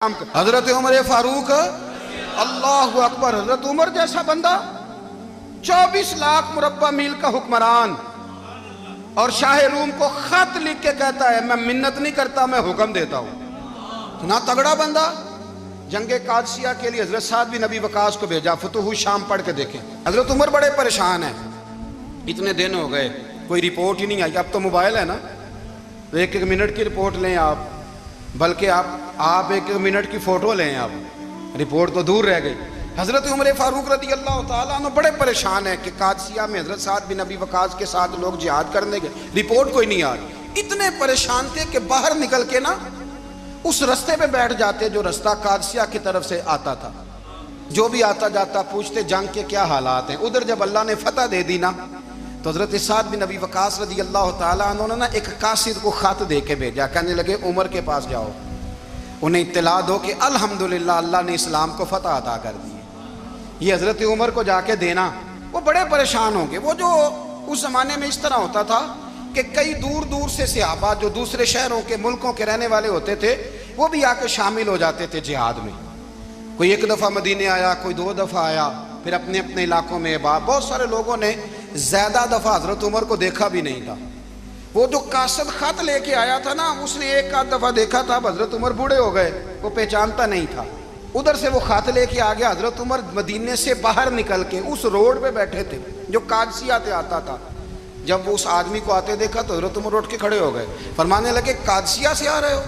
حضرت عمر فاروق اللہ اکبر، حضرت عمر جیسا بندہ 24 لاکھ مربع میل کا حکمران، اور شاہ روم کو خط لکھ کے کہتا ہے میں منت نہیں کرتا، میں حکم دیتا ہوں۔ اتنا تگڑا بندہ جنگ قادسیہ کے لیے حضرت سعد بن ابی وقاص کو بھیجا۔ فتوح شام پڑھ کے دیکھیں، حضرت عمر بڑے پریشان ہیں، اتنے دن ہو گئے کوئی رپورٹ ہی نہیں آئی۔ اب تو موبائل ہے نا، تو ایک منٹ کی رپورٹ لیں آپ، بلکہ آپ ایک منٹ کی فوٹو لیں، آپ رپورٹ تو دور رہ گئی۔ حضرت عمر فاروق رضی اللہ تعالیٰ عنہ بڑے پریشان ہیں کہ قادسیہ میں حضرت سعد بن ابی وقاص کے ساتھ لوگ جہاد کرنے گئے، رپورٹ کوئی نہیں آ رہی۔ اتنے پریشان تھے کہ باہر نکل کے نا اس رستے پہ بیٹھ جاتے جو رستہ قادسیہ کی طرف سے آتا تھا، جو بھی آتا جاتا پوچھتے جنگ کے کیا حالات ہیں۔ ادھر جب اللہ نے فتح دے دی نا، تو حضرت سعد بن ابی وقاص رضی اللہ تعالیٰ عنہ نے ایک قاصد کو خط دے کے بھیجا، کہنے لگے عمر کے پاس جاؤ، انہیں اطلاع دو کہ الحمدللہ اللہ نے اسلام کو فتح عطا کر دی ہے۔ یہ حضرت عمر کو جا کے دینا، وہ بڑے پریشان ہوں گے۔ وہ جو اس زمانے میں اس طرح ہوتا تھا کہ کئی دور دور سے صحابہ جو دوسرے شہروں کے ملکوں کے رہنے والے ہوتے تھے، وہ بھی آ کے شامل ہو جاتے تھے جہاد میں۔ کوئی ایک دفعہ مدینے آیا، کوئی 2 دفعہ آیا، پھر اپنے اپنے علاقوں میں۔ بہت سارے لوگوں نے زیادہ دفعہ حضرت عمر کو دیکھا بھی نہیں تھا۔ وہ جو قاصد خط لے کے آیا تھا نا، اس نے ایک آدھ دفعہ دیکھا تھا، حضرت عمر بوڑھے ہو گئے، وہ پہچانتا نہیں تھا۔ ادھر سے وہ خط لے کے آ گیا۔ حضرت عمر مدینے سے باہر نکل کے اس روڈ پہ بیٹھے تھے جو قادسیہ سے آتا تھا۔ جب وہ اس آدمی کو آتے دیکھا تو حضرت عمر اٹھ کے کھڑے ہو گئے، فرمانے لگے قادسیہ سے آ رہے ہو؟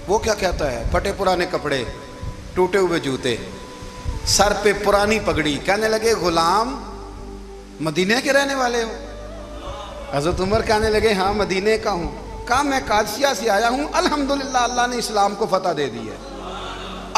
وہ کیا کہتا ہے؟ پھٹے پرانے کپڑے، ٹوٹے ہوئے جوتے، سر پہ پرانی پگڑی۔ کہنے لگے غلام مدینے کے رہنے والے ہو؟ حضرت عمر کہنے لگے ہاں مدینے کا ہوں۔ کہا میں قادسیہ سے آیا ہوں، الحمدللہ اللہ نے اسلام کو فتح دے دی ہے،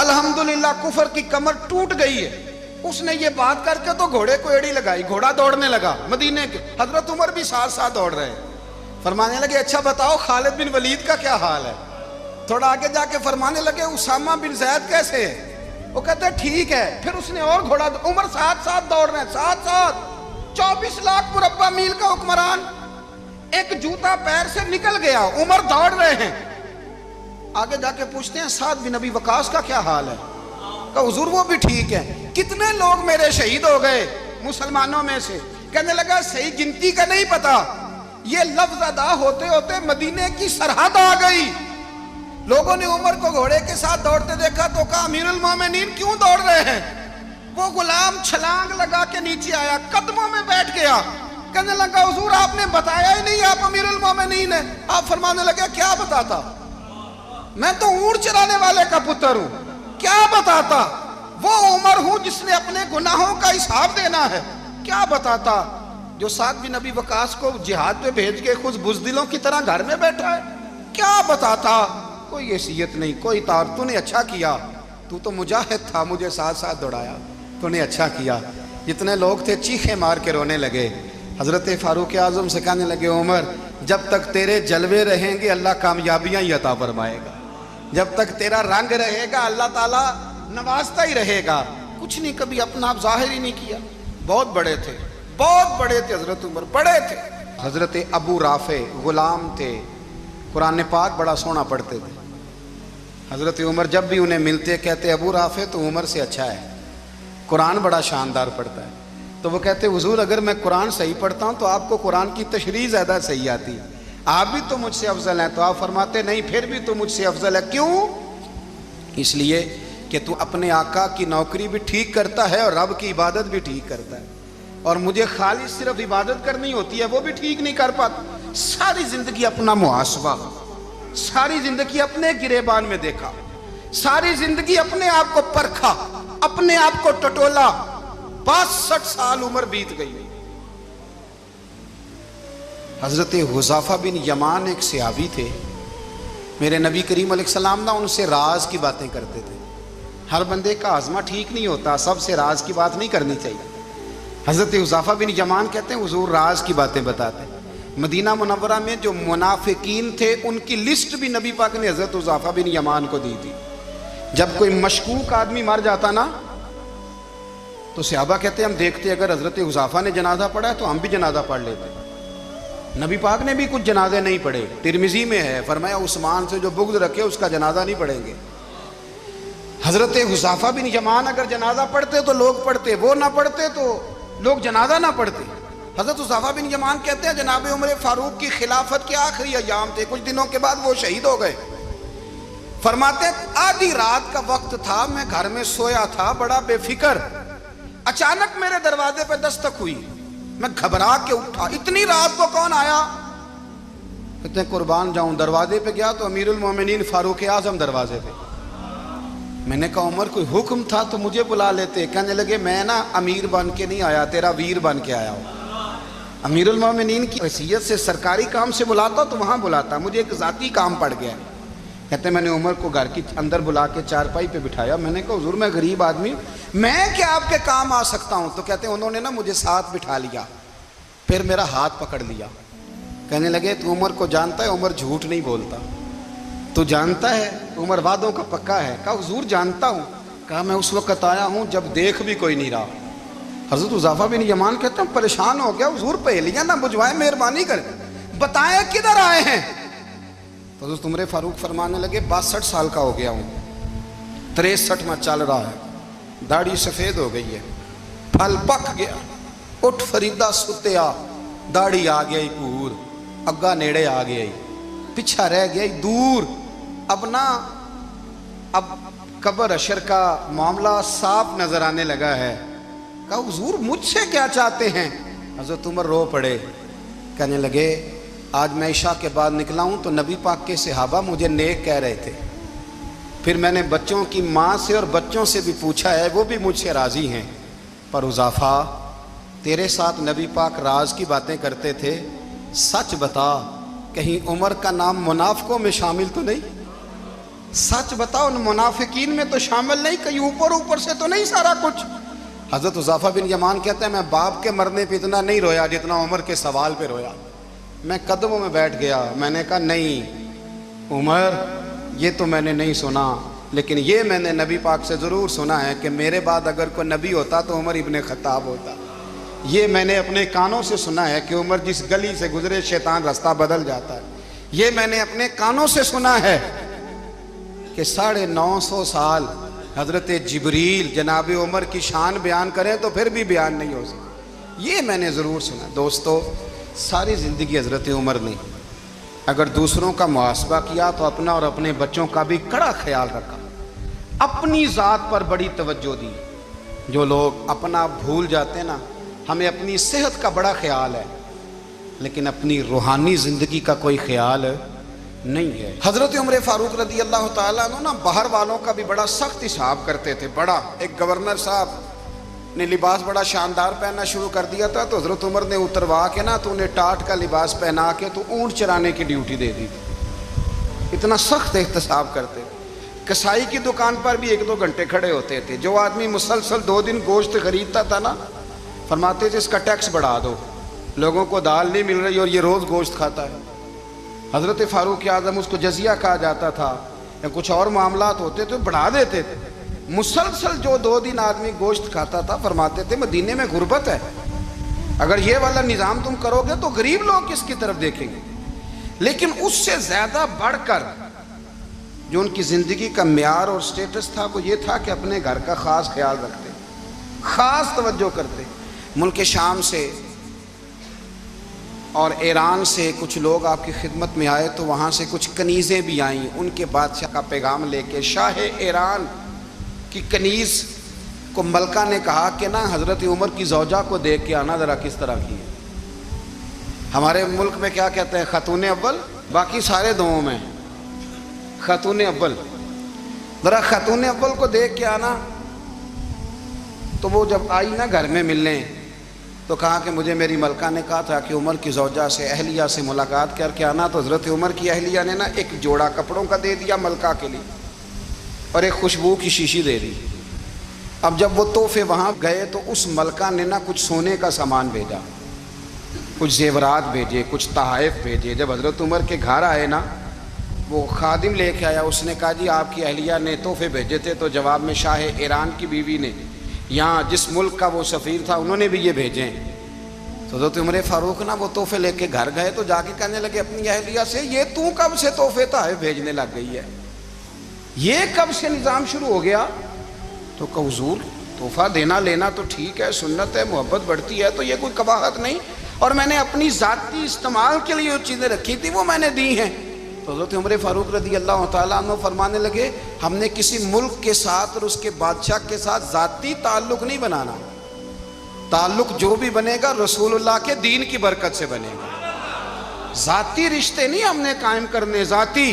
الحمدللہ کفر کی کمر ٹوٹ گئی ہے۔ اس نے یہ بات کر کے تو گھوڑے کو ایڑی لگائی، گھوڑا دوڑنے لگا مدینے کے، حضرت عمر بھی ساتھ ساتھ دوڑ رہے۔ فرمانے لگے اچھا بتاؤ خالد بن ولید کا کیا حال ہے؟ تھوڑا آگے جا کے فرمانے لگے اسامہ بن زید کیسے ہے؟ وہ کہتے ہیں ٹھیک ہے۔ پھر اس نے اور گھوڑا، عمر ساتھ ساتھ دوڑ رہے ہیں، ساتھ ساتھ 24 لاکھ مربع میل کا حکمران، ایک جوتا پیر سے نکل گیا، عمر دوڑ رہے ہیں۔ آگے جا کے پوچھتے ہیں سعد بن ابی وقاص کا کیا حال ہے؟ کہا حضور وہ بھی ٹھیک ہے۔ کتنے لوگ میرے شہید ہو گئے مسلمانوں میں سے؟ کہنے لگا صحیح گنتی کا نہیں پتا، یہ لفظ ادا ہوتے ہوتے مدینے کی سرحد آ گئی۔ لوگوں نے عمر کو گھوڑے کے ساتھ دوڑتے دیکھا تو کہا امیر المومنین کیوں دوڑ رہے ہیں؟ وہ غلام چھلانگ لگا کے نیچے آیا، قدموں میں بیٹھ گیا، کہنے لگا حضور آپ نے بتایا ہی نہیں آپ امیر المومنین ہیں۔ آپ فرمانے لگے کیا بتاتا؟ میں تو اونٹ چرانے والے کا پتر ہوں، کیا بتاتا؟ وہ عمر ہوں جس نے اپنے گناہوں کا حساب دینا ہے، کیا بتاتا؟ جو سعد بن ابی وقاص کو جہاد پہ بھیج کے خود بزدلوں کی طرح گھر میں بیٹھا ہے، کیا بتاتا؟ کوئی حیثیت نہیں، کوئی تار۔ تو نے اچھا کیا، تو تو مجاہد تھا، مجھے ساتھ ساتھ دوڑایا، تو نے اچھا کیا۔ جتنے لوگ تھے چیخیں مار کے رونے لگے۔ حضرت فاروق اعظم سے کہنے لگے عمر جب تک تیرے جلوے رہیں گے اللہ کامیابیاں ہی عطا فرمائے گا، جب تک تیرا رنگ رہے گا اللہ تعالیٰ نوازتا ہی رہے گا۔ کچھ نہیں کبھی اپنا آپ ظاہر ہی نہیں کیا۔ بہت بڑے تھے، بہت بڑے تھے حضرت عمر، بڑے تھے۔ حضرت ابو رافع غلام تھے، قرآن پاک بڑا سونا پڑھتے تھے۔ حضرت عمر جب بھی انہیں ملتے کہتے ابو رافع تو عمر سے اچھا ہے، قرآن بڑا شاندار پڑھتا ہے۔ تو وہ کہتے حضور اگر میں قرآن صحیح پڑھتا ہوں تو آپ کو قرآن کی تشریح زیادہ صحیح آتی ہے، آپ بھی تو مجھ سے افضل ہیں۔ تو آپ فرماتے نہیں پھر بھی تو مجھ سے افضل ہے۔ کیوں؟ اس لیے کہ تو اپنے آقا کی نوکری بھی ٹھیک کرتا ہے اور رب کی عبادت بھی ٹھیک کرتا ہے، اور مجھے خالص صرف عبادت کرنی ہوتی ہے وہ بھی ٹھیک نہیں کر پاتا۔ ساری زندگی اپنا محاسبہ، ساری زندگی اپنے گریبان میں دیکھا، ساری زندگی اپنے آپ کو پرکھا، اپنے آپ کو ٹٹولا۔ 62 سال عمر بیت گئی۔ حضرت حذیفہ بن یمان ایک صحابی تھے، میرے نبی کریم علیہ السلام نا ان سے راز کی باتیں کرتے تھے۔ ہر بندے کا ہاضمہ ٹھیک نہیں ہوتا، سب سے راز کی بات نہیں کرنی چاہیے۔ حضرت حذیفہ بن یمان کہتے ہیں حضور راز کی باتیں بتاتے ہیں۔ مدینہ منورہ میں جو منافقین تھے ان کی لسٹ بھی نبی پاک نے حضرت حذیفہ بن یمان کو دی تھی۔ جب کوئی مشکوک آدمی مر جاتا نا تو صحابہ کہتے ہیں ہم دیکھتے اگر حضرت حذیفہ نے جنازہ پڑھا ہے تو ہم بھی جنازہ پڑھ لیتے۔ نبی پاک نے بھی کچھ جنازے نہیں پڑھے، ترمذی میں ہے، فرمایا عثمان سے جو بغض رکھے اس کا جنازہ نہیں پڑھیں گے۔ حضرت حذیفہ بن یمان اگر جنازہ پڑھتے تو لوگ پڑھتے، وہ نہ پڑھتے تو لوگ جنازہ نہ پڑھتے۔ حضرت حذیفہ بن یمان کہتے ہیں جناب عمر فاروق کی خلافت کے آخری ایام تھے، کچھ دنوں کے بعد وہ شہید ہو گئے۔ فرماتے ہیں آدھی رات کا وقت تھا، میں گھر میں سویا تھا بڑا بے فکر، اچانک میرے دروازے پہ دستک ہوئی، میں گھبرا کے اٹھا، اتنی رات کو کون آیا؟ کہتے ہیں قربان جاؤں، دروازے پہ گیا تو امیر المومنین فاروق اعظم دروازے پہ۔ میں نے کہا عمر کوئی حکم تھا تو مجھے بلا لیتے۔ کہنے لگے میں نا امیر بن کے نہیں آیا، تیرا ویر بن کے آیا ہوں۔ امیر المومنین کی حیثیت سے سرکاری کام سے بلاتا تو وہاں بلاتا، مجھے ایک ذاتی کام پڑ گیا۔ کہتے ہیں میں نے عمر کو گھر کی اندر بلا کے چارپائی پہ بٹھایا، میں نے کہا حضور میں غریب آدمی ہوں، میں کیا آپ کے کام آ سکتا ہوں؟ تو کہتے ہیں انہوں نے نا مجھے ساتھ بٹھا لیا، پھر میرا ہاتھ پکڑ لیا، کہنے لگے تو عمر کو جانتا ہے؟ عمر جھوٹ نہیں بولتا۔ تو جانتا ہے؟ عمر وعدوں کا پکا ہے۔ کہا حضور جانتا ہوں۔ کہا میں اس وقت آیا ہوں جب دیکھ بھی کوئی نہیں رہا۔ حضرت حذیفہ بن یمان کہتے ہیں پریشان ہو گیا، حضور پہلیاں نہ بجھوائے، مہربانی کریں بتائیں کدھر آئے ہیں؟ تو حضرت عمر فاروق فرمانے لگے 62 سال کا ہو گیا ہوں، 63 میں چل رہا ہے، داڑھی سفید ہو گئی ہے، پھل پک گیا، اٹھ فریدہ ستیا، داڑھی آ گئی پور، اگا نیڑے آ گئی، پیچھا رہ گئی دور، اب قبر اشر کا معاملہ صاف نظر آنے لگا ہے۔ کہا حضور مجھ سے کیا چاہتے ہیں؟ حضرت عمر رو پڑے، کہنے لگے آج میں عشاء کے بعد نکلا ہوں تو نبی پاک کے صحابہ مجھے نیک کہہ رہے تھے، پھر میں نے بچوں کی ماں سے اور بچوں سے بھی پوچھا ہے، وہ بھی مجھ سے راضی ہیں، پر حذیفہ تیرے ساتھ نبی پاک راز کی باتیں کرتے تھے، سچ بتا کہیں عمر کا نام منافقوں میں شامل تو نہیں؟ سچ بتا ان منافقین میں تو شامل نہیں، کہیں اوپر سے تو نہیں سارا کچھ؟ حضرت حذیفہ بن یمان کہتے ہیں میں باپ کے مرنے پہ اتنا نہیں رویا جتنا عمر کے سوال پہ رویا۔ میں قدموں میں بیٹھ گیا، میں نے کہا نہیں عمر یہ تو میں نے نہیں سنا، لیکن یہ میں نے نبی پاک سے ضرور سنا ہے کہ میرے بعد اگر کوئی نبی ہوتا تو عمر ابن خطاب ہوتا۔ یہ میں نے اپنے کانوں سے سنا ہے کہ عمر جس گلی سے گزرے شیطان رستہ بدل جاتا ہے۔ یہ میں نے اپنے کانوں سے سنا ہے کہ 950 سال حضرت جبریل جناب عمر کی شان بیان کریں تو پھر بھی بیان نہیں ہو سکتا، یہ میں نے ضرور سنا۔ دوستو ساری زندگی حضرت عمر نے اگر دوسروں کا محاسبہ کیا تو اپنا اور اپنے بچوں کا بھی کڑا خیال رکھا، اپنی ذات پر بڑی توجہ دی۔ جو لوگ اپنا بھول جاتے نا، ہمیں اپنی صحت کا بڑا خیال ہے لیکن اپنی روحانی زندگی کا کوئی خیال نہیں ہے۔ حضرت عمر فاروق رضی اللہ تعالیٰ عنہ نا باہر والوں کا بھی بڑا سخت حساب کرتے تھے۔ بڑا ایک گورنر صاحب نے لباس بڑا شاندار پہننا شروع کر دیا تھا تو حضرت عمر نے اتروا کے نا تو انہیں ٹاٹ کا لباس پہنا کے تو اونٹ چرانے کی ڈیوٹی دے دی تھی، اتنا سخت احتساب کرتے تھے۔ کسائی کی دکان پر بھی 1-2 گھنٹے کھڑے ہوتے تھے۔ جو آدمی مسلسل 2 دن گوشت خریدتا تھا نا، فرماتے تھے اس کا ٹیکس بڑھا دو، لوگوں کو دال نہیں مل رہی اور یہ روز گوشت کھاتا ہے۔ حضرت فاروق اعظم اس کو جزیہ کہا جاتا تھا، یا کچھ اور معاملات ہوتے تو بڑھا دیتے تھے۔ مسلسل جو 2 دن آدمی گوشت کھاتا تھا، فرماتے تھے مدینے میں غربت ہے، اگر یہ والا نظام تم کرو گے تو غریب لوگ کس کی طرف دیکھیں گے۔ لیکن اس سے زیادہ بڑھ کر جو ان کی زندگی کا معیار اور سٹیٹس تھا وہ یہ تھا کہ اپنے گھر کا خاص خیال رکھتے، خاص توجہ کرتے۔ ملک شام سے اور ایران سے کچھ لوگ آپ کی خدمت میں آئے تو وہاں سے کچھ کنیزیں بھی آئیں، ان کے بادشاہ کا پیغام لے کے۔ شاہ ایران کی کنیز کو ملکہ نے کہا کہ نا حضرت عمر کی زوجہ کو دیکھ کے آنا ذرا کس طرح کی ہے۔ ہمارے ملک میں کیا کہتے ہیں؟ خاتون اول، باقی سارے دوؤں میں خاتون اول، ذرا خاتون اول کو دیکھ کے آنا۔ تو وہ جب آئی نا گھر میں ملنے تو کہا کہ مجھے میری ملکہ نے کہا تھا کہ عمر کی زوجہ سے اہلیہ سے ملاقات کر کے آنا۔ تو حضرت عمر کی اہلیہ نے نا ایک جوڑا کپڑوں کا دے دیا ملکہ کے لیے اور ایک خوشبو کی شیشی دے دی۔ اب جب وہ تحفے وہاں گئے تو اس ملکہ نے نا کچھ سونے کا سامان بھیجا، کچھ زیورات بھیجے، کچھ تحائف بھیجے۔ جب حضرت عمر کے گھر آئے نا، وہ خادم لے کے آیا، اس نے کہا جی آپ کی اہلیہ نے تحفے بھیجے تھے، تو جواب میں شاہ ایران کی بیوی نے، یہاں جس ملک کا وہ سفیر تھا، انہوں نے بھی یہ بھیجے۔ تو حضرت عمر فاروق نا وہ تحفے لے کے گھر گئے تو جا کے کہنے لگے اپنی اہلیہ سے، یہ تو کب سے تحفے تحائف بھیجنے لگ گئی ہے؟ یہ کب سے نظام شروع ہو گیا؟ تو کہ حضور تحفہ دینا لینا تو ٹھیک ہے، سنت ہے، محبت بڑھتی ہے، تو یہ کوئی قباحت نہیں، اور میں نے اپنی ذاتی استعمال کے لیے جو چیزیں رکھی تھی وہ میں نے دی ہیں۔ تو حضرت عمر فاروق رضی اللہ تعالیٰ عنہ فرمانے لگے ہم نے کسی ملک کے ساتھ اور اس کے بادشاہ کے ساتھ ذاتی تعلق نہیں بنانا، تعلق جو بھی بنے گا رسول اللہ کے دین کی برکت سے بنے گا، ذاتی رشتے نہیں ہم نے قائم کرنے۔ ذاتی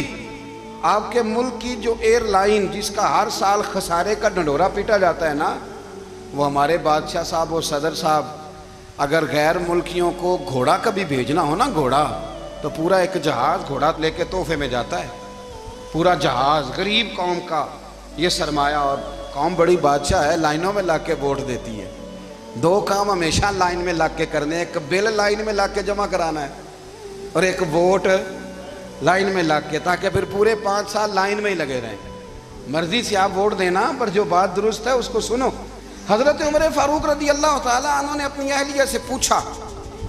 آپ کے ملک کی جو ایئر لائن جس کا ہر سال خسارے کا ڈنڈورا پیٹا جاتا ہے نا، وہ ہمارے بادشاہ صاحب اور صدر صاحب اگر غیر ملکیوں کو گھوڑا کبھی بھیجنا ہو نا، گھوڑا، تو پورا ایک جہاز گھوڑا لے کے تحفے میں جاتا ہے، پورا جہاز غریب قوم کا یہ سرمایہ، اور قوم بڑی بادشاہ ہے، لائنوں میں لا کے ووٹ دیتی ہے، دو کام ہمیشہ لائن میں لا کے کرنے، ایک بل لائن میں لا کے جمع کرانا ہے اور ایک ووٹ لائن میں لگ کے، تاکہ پھر پورے 5 سال لائن میں ہی لگے رہیں۔ مرضی سے آپ ووٹ دینا، پر جو بات درست ہے اس کو سنو۔ حضرت عمر فاروق رضی اللہ تعالیٰ عنہ نے اپنی اہلیہ سے پوچھا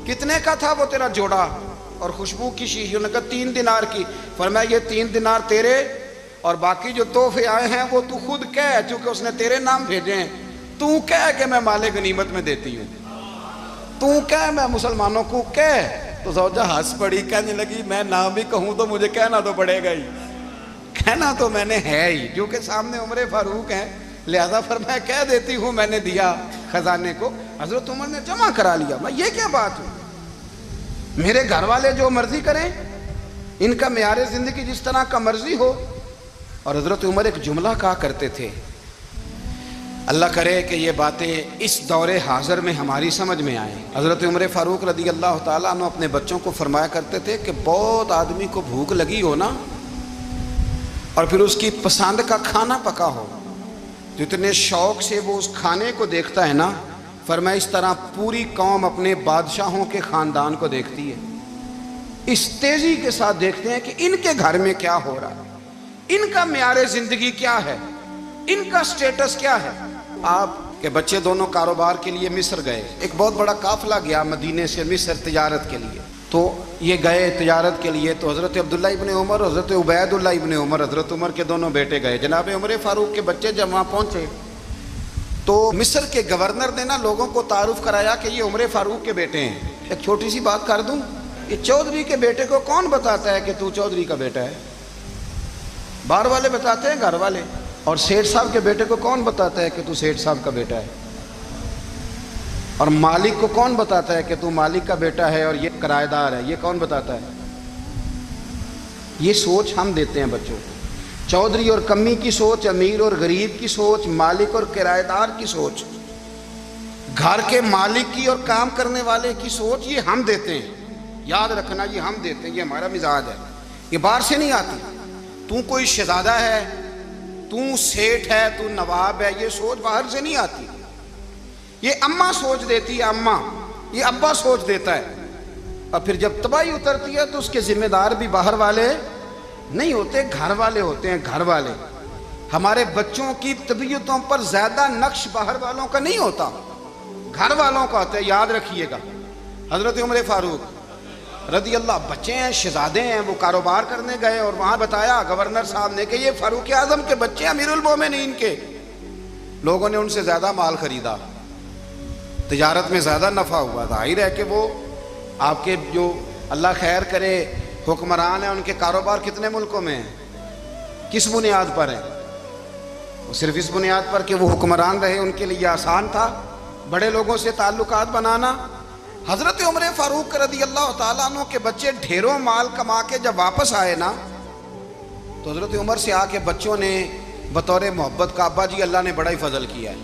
کتنے کا تھا وہ تیرا جوڑا اور خوشبو کی شیشی؟ انہوں نے کہا 3 دینار کی۔ فرمایا یہ 3 دینار تیرے، اور باقی جو تحفے آئے ہیں وہ تو خود کہہ، چونکہ اس نے تیرے نام بھیجے ہیں، تو کہہ کہ میں مال غنیمت میں دیتی ہوں، تو کہہ میں مسلمانوں کو کہہ۔ تو زوجہ ہنس پڑی، کہنے لگی میں نہ بھی کہوں تو مجھے کہنا تو پڑے گا ہی، کہنا تو میں نے ہے ہی، کیونکہ سامنے عمر فاروق ہیں، لہذا فرمایا کہہ دیتی ہوں میں نے دیا خزانے کو۔ حضرت عمر نے جمع کرا لیا۔ میں یہ کیا بات ہے، میرے گھر والے جو مرضی کریں، ان کا معیار زندگی جس طرح کا مرضی ہو۔ اور حضرت عمر ایک جملہ کہا کرتے تھے، اللہ کرے کہ یہ باتیں اس دور حاضر میں ہماری سمجھ میں آئیں۔ حضرت عمر فاروق رضی اللہ تعالیٰ عنہ اپنے بچوں کو فرمایا کرتے تھے کہ بہت آدمی کو بھوک لگی ہو نا، اور پھر اس کی پسند کا کھانا پکا ہو، جتنے شوق سے وہ اس کھانے کو دیکھتا ہے نا، فرمایا اس طرح پوری قوم اپنے بادشاہوں کے خاندان کو دیکھتی ہے، اس تیزی کے ساتھ دیکھتے ہیں کہ ان کے گھر میں کیا ہو رہا ہے، ان کا معیار زندگی کیا ہے، ان کا سٹیٹس کیا ہے۔ آپ کے بچے دونوں کاروبار کے لیے مصر گئے، ایک بہت بڑا قافلہ گیا مدینے سے مصر تجارت کے لیے، تو یہ گئے تجارت کے لیے، تو حضرت عبداللہ ابن عمر، حضرت عبید اللہ ابن عمر، حضرت عمر کے دونوں بیٹے گئے۔ جناب عمر فاروق کے بچے جب وہاں پہنچے تو مصر کے گورنر نے نا لوگوں کو تعارف کرایا کہ یہ عمر فاروق کے بیٹے ہیں۔ ایک چھوٹی سی بات کر دوں، یہ چودھری کے بیٹے کو کون بتاتا ہے کہ تو چودھری کا بیٹا ہے؟ باہر والے بتاتے ہیں، گھر والے۔ اور سیٹھ صاحب کے بیٹے کو کون بتاتا ہے کہ تو سیٹھ صاحب کا بیٹا ہے؟ اور مالک کو کون بتاتا ہے کہ تو مالک کا بیٹا ہے اور یہ کرایہ دار ہے؟ یہ کون بتاتا ہے؟ یہ سوچ ہم دیتے ہیں بچوں کو، چودھری اور کمی کی سوچ، امیر اور غریب کی سوچ، مالک اور کرایہ دار کی سوچ، گھر کے مالک کی اور کام کرنے والے کی سوچ، یہ ہم دیتے ہیں۔ یاد رکھنا، یہ ہم دیتے ہیں، یہ ہمارا مزاج ہے، یہ باہر سے نہیں آتی۔ تو کوئی شہزادہ ہے، تو سیٹھ ہے، تو نواب ہے، یہ سوچ باہر سے نہیں آتی، یہ اماں سوچ دیتی ہے، اماں، یہ ابا سوچ دیتا ہے۔ اور پھر جب تباہی اترتی ہے تو اس کے ذمہ دار بھی باہر والے نہیں ہوتے، گھر والے ہوتے ہیں، گھر والے۔ ہمارے بچوں کی طبیعتوں پر زیادہ نقش باہر والوں کا نہیں ہوتا، گھر والوں کا ہوتا ہے، یاد رکھیے گا۔ حضرت عمر فاروق رضی اللہ، بچے ہیں، شہزادے ہیں، وہ کاروبار کرنے گئے اور وہاں بتایا گورنر صاحب نے کہ یہ فاروق اعظم کے بچے، امیر المومنین کے۔ لوگوں نے ان سے زیادہ مال خریدا، تجارت میں زیادہ نفع ہوا، ظاہر ہے کہ وہ آپ کے جو اللہ خیر کرے حکمران ہیں، ان کے کاروبار کتنے ملکوں میں ہیں، کس بنیاد پر ہیں؟ وہ صرف اس بنیاد پر کہ وہ حکمران رہے، ان کے لیے آسان تھا بڑے لوگوں سے تعلقات بنانا۔ حضرت عمر فاروق رضی اللہ تعالیٰ عنہ کے بچے ڈھیروں مال کما کے جب واپس آئے نا، تو حضرت عمر سے آ کے بچوں نے بطور محبت کا، ابا جی اللہ نے بڑا ہی فضل کیا ہے،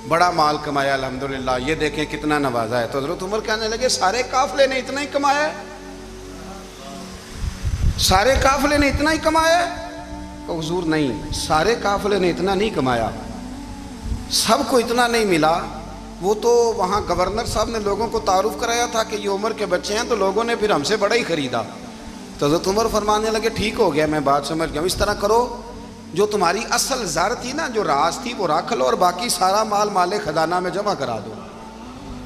بڑا مال کمایا الحمدللہ، یہ دیکھیں کتنا نوازا ہے۔ تو حضرت عمر کہنے لگے سارے قافلے نے اتنا ہی کمایا ہے؟ سارے قافلے نے اتنا ہی کمایا ہے؟ کہ حضور نہیں، سارے قافلے نے اتنا نہیں کمایا، سب کو اتنا نہیں ملا۔ وہ تو وہاں گورنر صاحب نے لوگوں کو تعارف کرایا تھا کہ یہ عمر کے بچے ہیں، تو لوگوں نے پھر ہم سے بڑا ہی خریدا۔ تو حضرت عمر فرمانے لگے ٹھیک ہو گیا، میں بات سمجھ گیا، اس طرح کرو، جو تمہاری اصل زر تھی نا، جو راز تھی، وہ رکھ لو، اور باقی سارا مال مال خزانہ میں جمع کرا دو،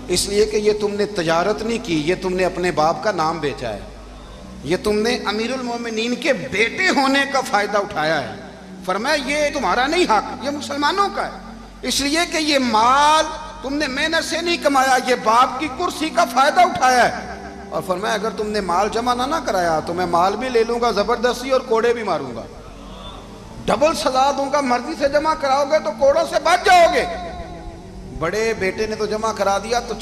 اس لیے کہ یہ تم نے تجارت نہیں کی، یہ تم نے اپنے باپ کا نام بیچا ہے، یہ تم نے امیر المومنین کے بیٹے ہونے کا فائدہ اٹھایا ہے۔ فرمایا یہ تمہارا نہیں حق، یہ مسلمانوں کا ہے، اس لیے کہ یہ مال تم نے محنت سے نہیں کمایا، یہ باپ کی کرسی کا فائدہ اٹھایا ہے۔ اور فرمایا اگر تم نے مال جمع نہ کرایا تو میں مال بھی لے لوں گا زبردستی اور کوڑے بھی ماروں گا، ڈبل سزا دوں گا۔ مرضی سے جمع کراؤ گے تو کوڑوں سے بچ جاؤ گے، بڑے بیٹے نے تو جمع کرا دیا تو